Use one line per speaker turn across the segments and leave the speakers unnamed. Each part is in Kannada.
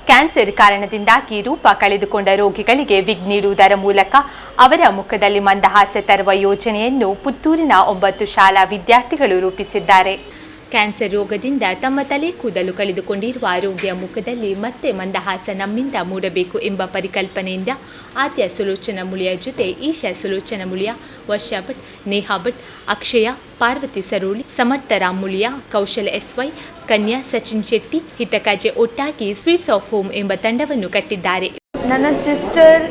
ಕ್ಯಾನ್ಸರ್ ಕಾರಣದಿಂದಾಗಿ ರೂಪ ಕಳೆದುಕೊಂಡ ರೋಗಿಗಳಿಗೆ ವಿಗ್ ನೀಡುವುದರ ಮೂಲಕ ಅವರ ಮುಖದಲ್ಲಿ ಮಂದಹಾಸ ತರುವ ಯೋಜನೆಯನ್ನು ಪುತ್ತೂರಿನ 9 ಶಾಲಾ ವಿದ್ಯಾರ್ಥಿಗಳು ರೂಪಿಸಿದ್ದಾರೆ. ಕ್ಯಾನ್ಸರ್ ರೋಗದಿಂದ ತಮ್ಮ ತಲೆ ಕೂದಲು ಕಳೆದುಕೊಂಡಿರುವ ರೋಗಿಯ ಮುಖದಲ್ಲಿ ಮತ್ತೆ ಮಂದಹಾಸ ನಮ್ಮಿಂದ ಮೂಡಬೇಕು ಎಂಬ ಪರಿಕಲ್ಪನೆಯಿಂದ ಆದ್ಯ ಸುಲೋಚನಾ ಮುಳಿಯ ಜೊತೆ ಈಶಾ ಸುಲೋಚನಾ ಮುಳಿಯ, ವರ್ಷಾ ಭಟ್, ನೇಹಾ ಭಟ್, ಅಕ್ಷಯ, ಪಾರ್ವತಿ ಸರೋಳಿ, ಸಮರ್ಥರಾಮ್ ಮುಳಿಯ, ಕೌಶಲ್ SY, ಕನ್ಯಾ, ಸಚಿನ್ ಶೆಟ್ಟಿ, ಹಿತಕಾಜೆ ಒಟ್ಟಾಗಿ ಸ್ವೀಟ್ಸ್ ಆಫ್ ಹೋಮ್ ಎಂಬ ತಂಡವನ್ನು ಕಟ್ಟಿದ್ದಾರೆ.
ನನ್ನ ಸಿಸ್ಟರ್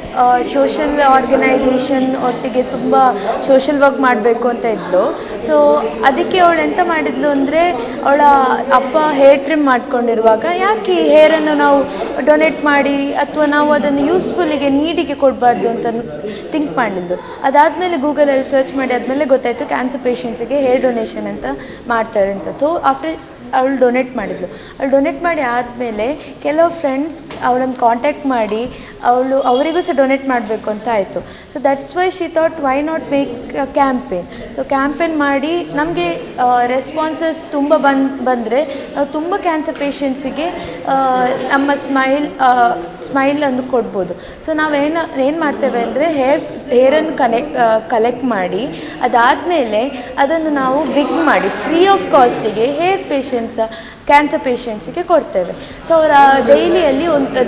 ಸೋಷಲ್ ಆರ್ಗನೈಸೇಷನ್ ಒಟ್ಟಿಗೆ ತುಂಬ ಸೋಷಲ್ ವರ್ಕ್ ಮಾಡಬೇಕು ಅಂತ ಇದ್ಲು. ಸೊ ಅದಕ್ಕೆ ಅವಳು ಎಂತ ಮಾಡಿದ್ಲು ಅಂದರೆ, ಅವಳ ಅಪ್ಪ ಹೇರ್ ಟ್ರಿಮ್ ಮಾಡ್ಕೊಂಡಿರುವಾಗ ಯಾಕೆ ಈ ಹೇರನ್ನು ನಾವು ಡೊನೇಟ್ ಮಾಡಿ ಅಥವಾ ನಾವು ಅದನ್ನು ಯೂಸ್ಫುಲ್ಲಿಗೆ ನೀಡಿಗೆ ಕೊಡಬಾರ್ದು ಅಂತ ಥಿಂಕ್ ಮಾಡಿದ್ದು. ಅದಾದಮೇಲೆ ಗೂಗಲಲ್ಲಿ ಸರ್ಚ್ ಮಾಡಿ ಆದಮೇಲೆ ಗೊತ್ತಾಯಿತು ಕ್ಯಾನ್ಸರ್ ಪೇಷಂಟ್ಸಿಗೆ ಹೇರ್ ಡೊನೇಷನ್ ಅಂತ ಮಾಡ್ತಾರೆ ಅಂತ. ಸೊ ಆಫ್ಟರ್ ಅವಳು ಡೊನೇಟ್ ಮಾಡಿದ್ಲು. ಅವಳು ಡೊನೇಟ್ ಮಾಡಿ ಆದಮೇಲೆ ಕೆಲವು ಫ್ರೆಂಡ್ಸ್ ಅವಳನ್ನು ಕಾಂಟ್ಯಾಕ್ಟ್ ಮಾಡಿ ಅವರಿಗೂ ಸಹ ಡೊನೇಟ್ ಮಾಡಬೇಕು ಅಂತ ಆಯಿತು. So that's why she thought why not make campaign. So campaign ಮಾಡಿ ನಮಗೆ ರೆಸ್ಪಾನ್ಸಸ್ ತುಂಬ ಬಂದರೆ ನಾವು ತುಂಬ ಕ್ಯಾನ್ಸರ್ ಪೇಷಂಟ್ಸಿಗೆ ನಮ್ಮ ಸ್ಮೈಲ್ ಅಂದು ಕೊಡ್ಬೋದು. ಸೊ ಏನು ಮಾಡ್ತೇವೆ ಅಂದರೆ ಹೇರನ್ನು ಕಲೆಕ್ಟ್ ಮಾಡಿ ಅದಾದಮೇಲೆ ಅದನ್ನು ನಾವು ವಿಗ್ ಮಾಡಿ ಫ್ರೀ ಆಫ್ ಕಾಸ್ಟಿಗೆ ಕ್ಯಾನ್ಸರ್ ಪೇಷಂಟ್ಸಿಗೆ ಕೊಡ್ತೇವೆ. ಸೊ ಅವರ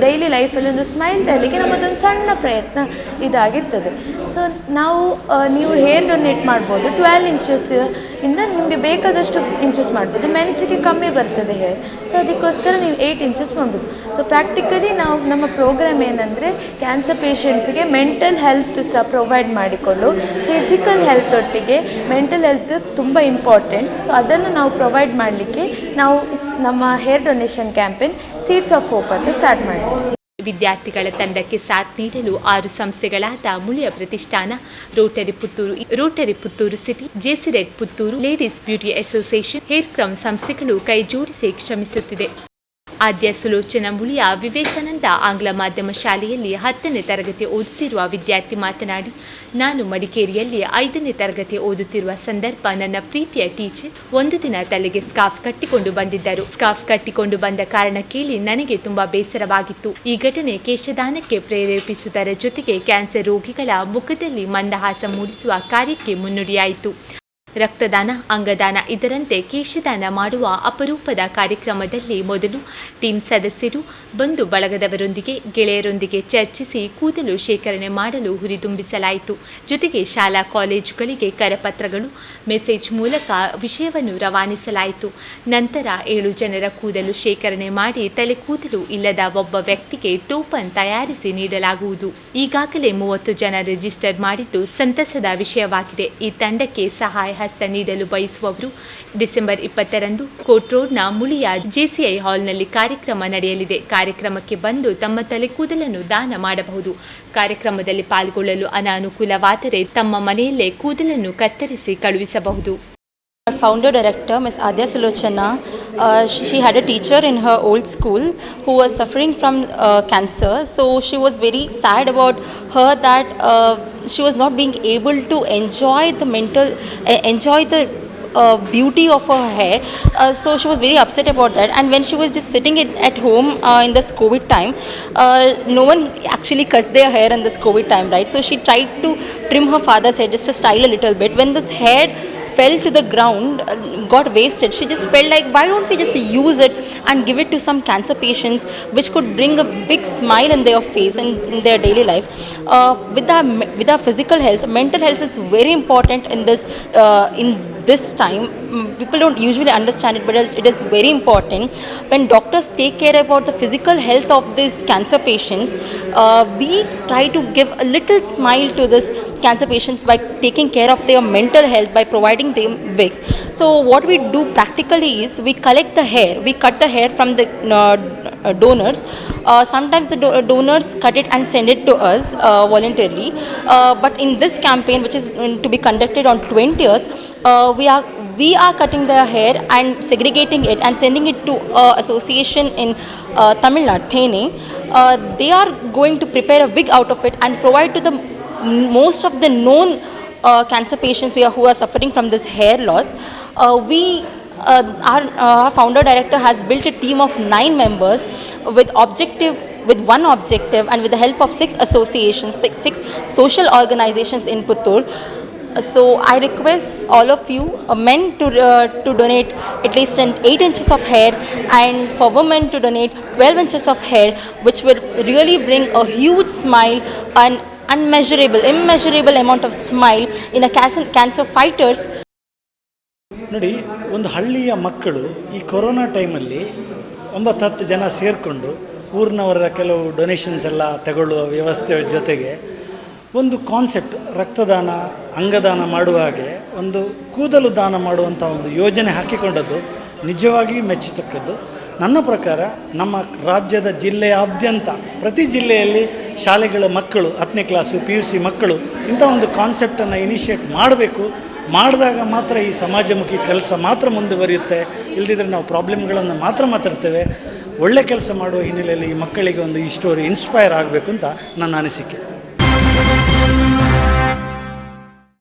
ಡೈಲಿ ಲೈಫಲ್ಲಿ ಒಂದು ಸ್ಮೈಲ್ ತರಲಿಕ್ಕೆ ನಮ್ಮದೊಂದು ಸಣ್ಣ ಪ್ರಯತ್ನ ಇದಾಗಿರ್ತದೆ. ಸೊ ನೀವು ಹೇರ್ ಡೊನೇಟ್ ಮಾಡ್ಬೋದು. 12 ಇಂಚಸ್ ಇಂದ ನಿಮಗೆ ಬೇಕಾದಷ್ಟು ಇಂಚಸ್ ಮಾಡ್ಬೋದು. ಮೆನ್ಸಿಗೆ ಕಮ್ಮಿ ಬರ್ತದೆ ಹೇರ್, ಸೊ ಅದಕ್ಕೋಸ್ಕರ ನೀವು 8 ಇಂಚಸ್ ಮಾಡ್ಬೋದು. ಸೊ ಪ್ರಾಕ್ಟಿಕಲಿ ನಮ್ಮ ಪ್ರೋಗ್ರಾಮ್ ಏನಂದರೆ ಕ್ಯಾನ್ಸರ್ ಪೇಷಂಟ್ಸಿಗೆ ಮೆಂಟಲ್ ಹೆಲ್ತ್ ಸಹ ಪ್ರೊವೈಡ್ ಮಾಡಿಕೊಂಡು ಫಿಸಿಕಲ್ ಹೆಲ್ತ್ ಒಟ್ಟಿಗೆ ಮೆಂಟಲ್ ಹೆಲ್ತ್ ತುಂಬ ಇಂಪಾರ್ಟೆಂಟ್. ಸೊ ಅದನ್ನು ನಾವು ಪ್ರೊವೈಡ್ ಮಾಡಲಿಕ್ಕೆ ನಾವು ನಮ್ಮ hair donation campaign seeds of hope ಅಂತ ಸ್ಟಾರ್ಟ್ ಮಾಡಿದ್ವಿ.
ವಿದ್ಯಾರ್ಥಿಗಳ ತಂಡಕ್ಕೆ ಸಾಥ್ ನೀಡಲು 6 ಸಂಸ್ಥೆಗಳಾದ ಮುಳಿಯ ಪ್ರತಿಷ್ಠಾನ, rotary Puttur city, JC red Puttur, ladies beauty association, hair ಕ್ರಮ್ ಸಂಸ್ಥೆಗಳು ಕೈ ಜೋಡಿಸಿ ಶ್ರಮಿಸುತ್ತಿದೆ. ಆದ್ಯ ಸುಲೋಚನಾ ಮುಳಿಯ ವಿವೇಕಾನಂದ ಆಂಗ್ಲ ಮಾಧ್ಯಮ ಶಾಲೆಯಲ್ಲಿ 10ನೇ ತರಗತಿ ಓದುತ್ತಿರುವ ವಿದ್ಯಾರ್ಥಿ ಮಾತನಾಡಿ, ನಾನು ಮಡಿಕೇರಿಯಲ್ಲಿ 5ನೇ ತರಗತಿ ಓದುತ್ತಿರುವ ಸಂದರ್ಭ ನನ್ನ ಪ್ರೀತಿಯ ಟೀಚರ್ ಒಂದು ದಿನ ತಲೆಗೆ ಸ್ಕಾರ್ಫ್ ಕಟ್ಟಿಕೊಂಡು ಬಂದಿದ್ದರು. ಸ್ಕಾರ್ಫ್ ಕಟ್ಟಿಕೊಂಡು ಬಂದ ಕಾರಣ ಕೇಳಿ ನನಗೆ ತುಂಬಾ ಬೇಸರವಾಗಿತ್ತು. ಈ ಘಟನೆ ಕೇಶದಾನಕ್ಕೆ ಪ್ರೇರೇಪಿಸುವುದರ ಜೊತೆಗೆ ಕ್ಯಾನ್ಸರ್ ರೋಗಿಗಳ ಮುಖದಲ್ಲಿ ಮಂದಹಾಸ ಮೂಡಿಸುವ ಕಾರ್ಯಕ್ಕೆ ಮುನ್ನುಡಿಯಾಯಿತು. ರಕ್ತದಾನ, ಅಂಗದಾನ ಇದರಂತೆ ಕೇಶದಾನ ಮಾಡುವ ಅಪರೂಪದ ಕಾರ್ಯಕ್ರಮದಲ್ಲಿ ಮೊದಲು ಟೀಮ್ ಸದಸ್ಯರು ಬಂಧು ಬಳಗದವರೊಂದಿಗೆ ಗೆಳೆಯರೊಂದಿಗೆ ಚರ್ಚಿಸಿ ಕೂದಲು ಶೇಖರಣೆ ಮಾಡಲು ಹುರಿದುಂಬಿಸಲಾಯಿತು. ಜೊತೆಗೆ ಶಾಲಾ ಕಾಲೇಜುಗಳಿಗೆ ಕರಪತ್ರಗಳು, ಮೆಸೇಜ್ ಮೂಲಕ ವಿಷಯವನ್ನು ರವಾನಿಸಲಾಯಿತು. ನಂತರ 7 ಜನರ ಕೂದಲು ಶೇಖರಣೆ ಮಾಡಿ ತಲೆ ಕೂದಲು ಇಲ್ಲದ ಒಬ್ಬ ವ್ಯಕ್ತಿಗೆ ಟೋಪನ್ ತಯಾರಿಸಿ ನೀಡಲಾಗುವುದು. ಈಗಾಗಲೇ 30 ಜನ ರಿಜಿಸ್ಟರ್ ಮಾಡಿದ್ದು ಸಂತಸದ ವಿಷಯವಾಗಿದೆ. ಈ ತಂಡಕ್ಕೆ ಸಹಾಯ ಹಸ್ತ ನೀಡಲು ಬಯಸುವವರು ಡಿಸೆಂಬರ್ 20ರಂದು ಕೋರ್ಟ್ ರೋಡ್ನ ಮುಳಿಯ JCI ಹಾಲ್ನಲ್ಲಿ ಕಾರ್ಯಕ್ರಮ ನಡೆಯಲಿದೆ. ಕಾರ್ಯಕ್ರಮಕ್ಕೆ ಬಂದು ತಮ್ಮ ತಲೆ ಕೂದಲನ್ನು ದಾನ ಮಾಡಬಹುದು. ಕಾರ್ಯಕ್ರಮದಲ್ಲಿ ಪಾಲ್ಗೊಳ್ಳಲು ಅನಾನುಕೂಲವಾದರೆ ತಮ್ಮ ಮನೆಯಲ್ಲೇ ಕೂದಲನ್ನು ಕತ್ತರಿಸಿ ಕಳುಹಿಸಬಹುದು.
Our founder director, Ms. Adya Sulochana, she had a teacher in her old school who was suffering from cancer. So she was very sad about her that she was not being able to enjoy the beauty of her hair. So she was very upset about that. And when she was just sitting at home in this COVID time, no one actually cuts their hair in this COVID time, right? So she tried to trim her father's hair just to style a little bit. When this hair fell to the ground, got wasted, she just felt like, why don't we just use it and give it to some cancer patients, which could bring a big smile in their face and in their daily life. With our physical health, mental health is very important in this time. People don't usually understand it, but it is very important. When doctors take care about the physical health of these cancer patients, we try to give a little smile to this cancer patients by taking care of their mental health, by providing them wigs. So what we do practically is we collect the hair, we cut the hair from the donors. Sometimes the donors cut it and send it to us voluntarily. But in this campaign, which is to be conducted on 20th, we are cutting their hair and segregating it and sending it to association in Tamil Nadu, Thene. They are going to prepare a wig out of it and provide to the most of the known cancer patients who are suffering from this hair loss. We Our founder director has built a team of 9 members with one objective, and with the help of 6 associations, six social organizations in Puttur. So I request all of you men to donate at least 8 inches of hair, and for women to donate 12 inches of hair, which will really bring a huge smile and immeasurable amount of smile in a cancer fighters.
ನೋಡಿ, ಒಂದು ಹಳ್ಳಿಯ ಮಕ್ಕಳು ಈ ಕೊರೋನಾ ಟೈಮಲ್ಲಿ 9-10 ಜನ ಸೇರಿಕೊಂಡು ಊರಿನವರ ಕೆಲವು ಡೊನೇಷನ್ಸ್ ಎಲ್ಲ ತಗೊಳ್ಳುವ ವ್ಯವಸ್ಥೆ ಜೊತೆಗೆ ಒಂದು ಕಾನ್ಸೆಪ್ಟ್, ರಕ್ತದಾನ, ಅಂಗದಾನ ಮಾಡುವ ಹಾಗೆ ಒಂದು ಕೂದಲು ದಾನ ಮಾಡುವಂಥ ಒಂದು ಯೋಜನೆ ಹಾಕಿಕೊಂಡದ್ದು ನಿಜವಾಗಿಯೂ ಮೆಚ್ಚತಕ್ಕದ್ದು. ನನ್ನ ಪ್ರಕಾರ ನಮ್ಮ ರಾಜ್ಯದ ಜಿಲ್ಲೆಯಾದ್ಯಂತ ಪ್ರತಿ ಜಿಲ್ಲೆಯಲ್ಲಿ ಶಾಲೆಗಳ ಮಕ್ಕಳು 10ನೇ ಕ್ಲಾಸು PUC ಮಕ್ಕಳು ಇಂಥ ಒಂದು ಕಾನ್ಸೆಪ್ಟನ್ನು ಇನಿಷಿಯೇಟ್ ಮಾಡಬೇಕು. ಮಾಡಿದಾಗ ಮಾತ್ರ ಈ ಸಮಾಜಮುಖಿ ಕೆಲಸ ಮಾತ್ರ ಮುಂದುವರಿಯುತ್ತೆ. ಇಲ್ಲದಿದ್ದರೆ ನಾವು ಪ್ರಾಬ್ಲಮ್ಗಳನ್ನು ಮಾತ್ರ ಮಾತಾಡ್ತೇವೆ. ಒಳ್ಳೆ ಕೆಲಸ ಮಾಡುವ ಹಿನ್ನೆಲೆಯಲ್ಲಿ ಈ ಮಕ್ಕಳಿಗೆ ಒಂದು ಈ ಸ್ಟೋರಿ ಇನ್ಸ್ಪೈರ್ ಆಗಬೇಕು ಅಂತ ನನ್ನ ಅನಿಸಿಕೆ.